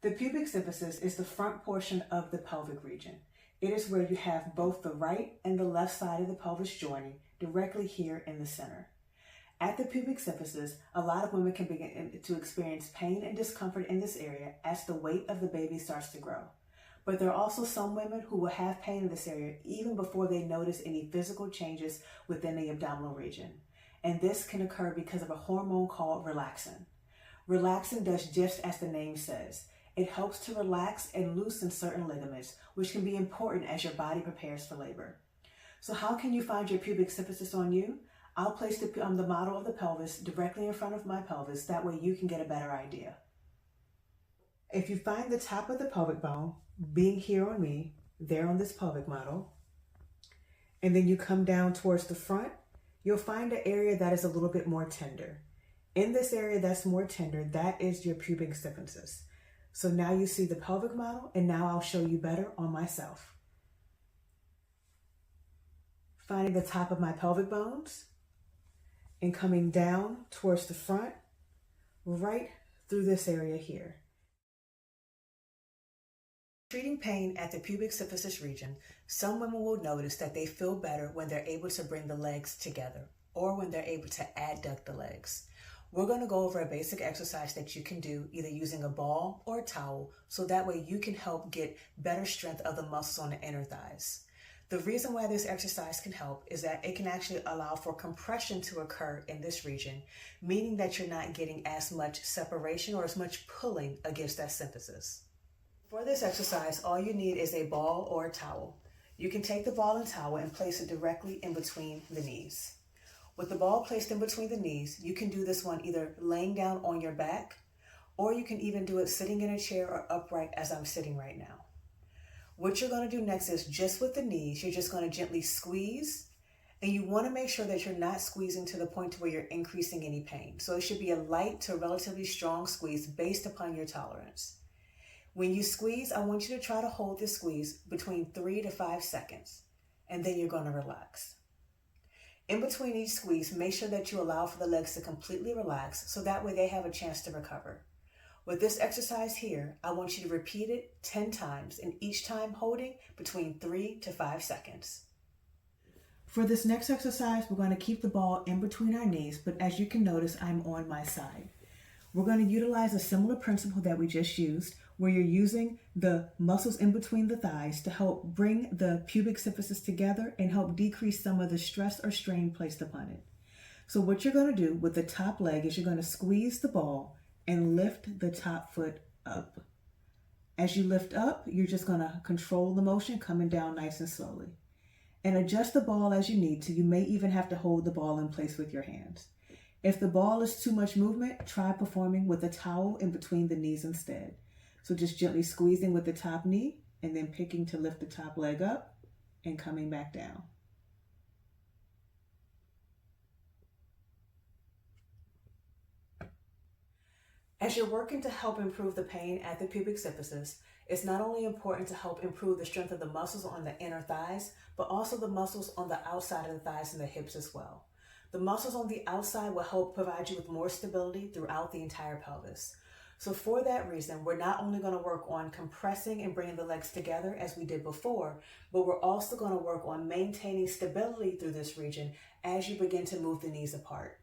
The pubic symphysis is the front portion of the pelvic region. It is where you have both the right and the left side of the pelvis joining directly here in the center. At the pubic symphysis, a lot of women can begin to experience pain and discomfort in this area as the weight of the baby starts to grow. But there are also some women who will have pain in this area even before they notice any physical changes within the abdominal region. And this can occur because of a hormone called relaxin. Relaxin does just as the name says. It helps to relax and loosen certain ligaments, which can be important as your body prepares for labor. So how can you find your pubic symphysis on you? I'll place the model of the pelvis directly in front of my pelvis. That way you can get a better idea. If you find the top of the pelvic bone being here on me, there on this pelvic model, and then you come down towards the front, you'll find an area that is a little bit more tender. In this area that's more tender, that is your pubic symphysis. So now you see the pelvic model, and now I'll show you better on myself. Finding the top of my pelvic bones and coming down towards the front, right through this area here. Treating pain at the pubic symphysis region, some women will notice that they feel better when they're able to bring the legs together or when they're able to adduct the legs. We're going to go over a basic exercise that you can do either using a ball or a towel, so that way you can help get better strength of the muscles on the inner thighs. The reason why this exercise can help is that it can actually allow for compression to occur in this region, meaning that you're not getting as much separation or as much pulling against that symphysis. For this exercise, all you need is a ball or a towel. You can take the ball and towel and place it directly in between the knees. With the ball placed in between the knees, you can do this one either laying down on your back, or you can even do it sitting in a chair or upright as I'm sitting right now. What you're going to do next is just with the knees, you're just going to gently squeeze, and you want to make sure that you're not squeezing to the point to where you're increasing any pain. So it should be a light to relatively strong squeeze based upon your tolerance. When you squeeze, I want you to try to hold this squeeze between 3 to 5 seconds, and then you're going to relax. In between each squeeze, make sure that you allow for the legs to completely relax so that way they have a chance to recover. With this exercise here, I want you to repeat it 10 times, and each time holding between 3 to 5 seconds. For this next exercise, we're going to keep the ball in between our knees, but as you can notice, I'm on my side. We're going to utilize a similar principle that we just used, where you're using the muscles in between the thighs to help bring the pubic symphysis together and help decrease some of the stress or strain placed upon it. So what you're going to do with the top leg is you're going to squeeze the ball and lift the top foot up. As you lift up, you're just going to control the motion coming down nice and slowly. And adjust the ball as you need to. You may even have to hold the ball in place with your hands. If the ball is too much movement, try performing with a towel in between the knees instead. So just gently squeezing with the top knee and then picking to lift the top leg up and coming back down. As you're working to help improve the pain at the pubic symphysis, it's not only important to help improve the strength of the muscles on the inner thighs, but also the muscles on the outside of the thighs and the hips as well. The muscles on the outside will help provide you with more stability throughout the entire pelvis. So for that reason, we're not only going to work on compressing and bringing the legs together as we did before, but we're also going to work on maintaining stability through this region as you begin to move the knees apart.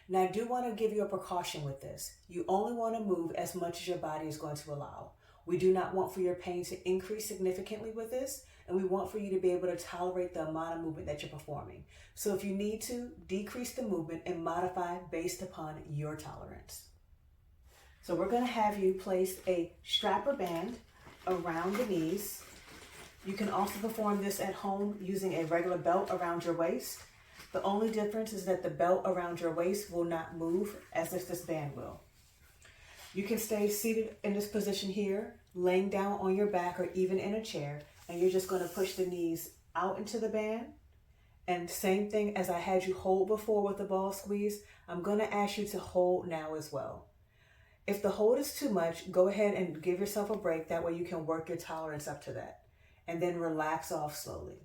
Now, I do want to give you a precaution with this. You only want to move as much as your body is going to allow. We do not want for your pain to increase significantly with this, and we want for you to be able to tolerate the amount of movement that you're performing. So if you need to, decrease the movement and modify based upon your tolerance. So we're going to have you place a strap or band around the knees. You can also perform this at home using a regular belt around your waist. The only difference is that the belt around your waist will not move as if this band will. You can stay seated in this position here, laying down on your back or even in a chair, and you're just going to push the knees out into the band. And same thing as I had you hold before with the ball squeeze, I'm going to ask you to hold now as well. If the hold is too much, go ahead and give yourself a break. That way you can work your tolerance up to that. And then relax off slowly.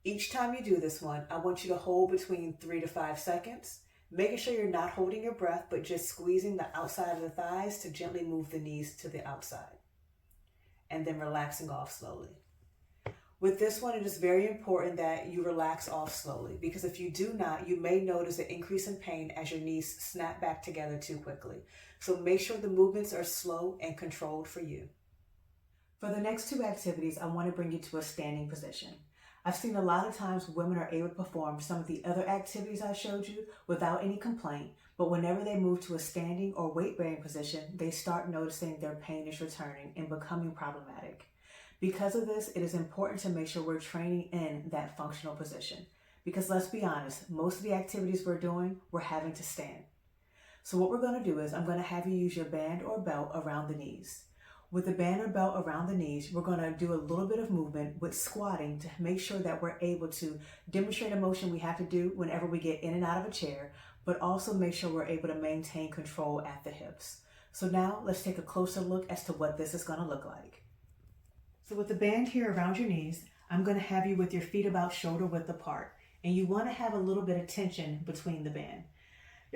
Each time you do this one, I want you to hold between 3 to 5 seconds. making sure you're not holding your breath, but just squeezing the outside of the thighs to gently move the knees to the outside, and then relaxing off slowly. With this one, it is very important that you relax off slowly, because if you do not, you may notice an increase in pain as your knees snap back together too quickly. So make sure the movements are slow and controlled for you. For the next two activities, I want to bring you to a standing position. I've seen a lot of times women are able to perform some of the other activities I showed you without any complaint, but whenever they move to a standing or weight-bearing position, they start noticing their pain is returning and becoming problematic. Because of this, it is important to make sure we're training in that functional position. Because let's be honest, most of the activities we're doing, we're having to stand. So what we're going to do is I'm going to have you use your band or belt around the knees. With the band or belt around the knees, we're going to do a little bit of movement with squatting to make sure that we're able to demonstrate a motion we have to do whenever we get in and out of a chair, but also make sure we're able to maintain control at the hips. So now let's take a closer look as to what this is going to look like. So with the band here around your knees, I'm going to have you with your feet about shoulder width apart, and you want to have a little bit of tension between the band.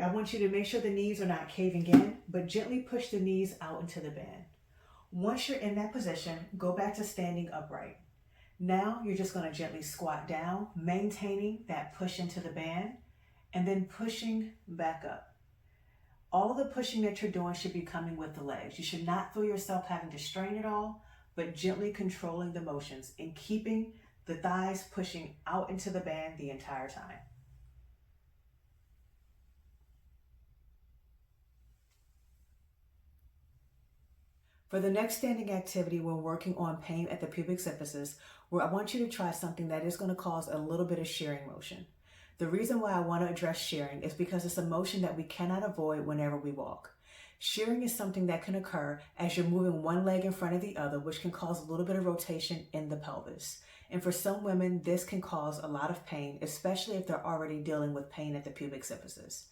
I want you to make sure the knees are not caving in, but gently push the knees out into the band. Once you're in that position, go back to standing upright. Now you're just going to gently squat down, maintaining that push into the band, and then pushing back up. All of the pushing that you're doing should be coming with the legs. You should not feel yourself having to strain at all, but gently controlling the motions and keeping the thighs pushing out into the band the entire time. For the next standing activity, we're working on pain at the pubic symphysis, where I want you to try something that is going to cause a little bit of shearing motion. The reason why I want to address shearing is because it's a motion that we cannot avoid whenever we walk. Shearing is something that can occur as you're moving one leg in front of the other, which can cause a little bit of rotation in the pelvis. And for some women, this can cause a lot of pain, especially if they're already dealing with pain at the pubic symphysis.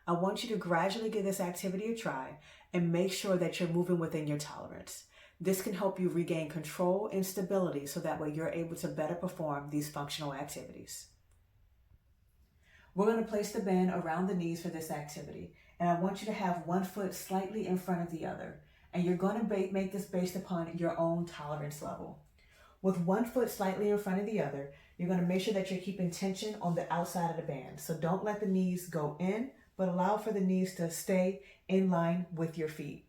I want you to gradually give this activity a try and make sure that you're moving within your tolerance. This can help you regain control and stability so that way you're able to better perform these functional activities. We're going to place the band around the knees for this activity, and I want you to have one foot slightly in front of the other, and you're going to make this based upon your own tolerance level. With one foot slightly in front of the other, you're going to make sure that you're keeping tension on the outside of the band. So don't let the knees go in, but allow for the knees to stay in line with your feet.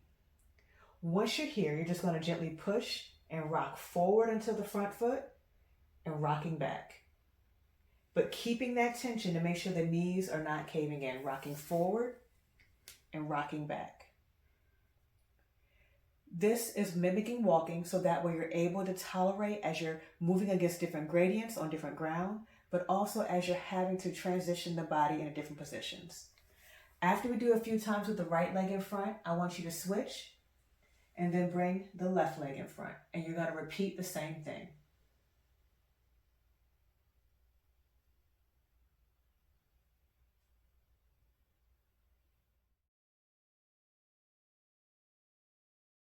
Once you're here, you're just going to gently push and rock forward until the front foot and rocking back. But keeping that tension to make sure the knees are not caving in, rocking forward and rocking back. This is mimicking walking, so that way you're able to tolerate as you're moving against different gradients on different ground, but also as you're having to transition the body into different positions. After we do a few times with the right leg in front, I want you to switch and then bring the left leg in front, and you're going to repeat the same thing.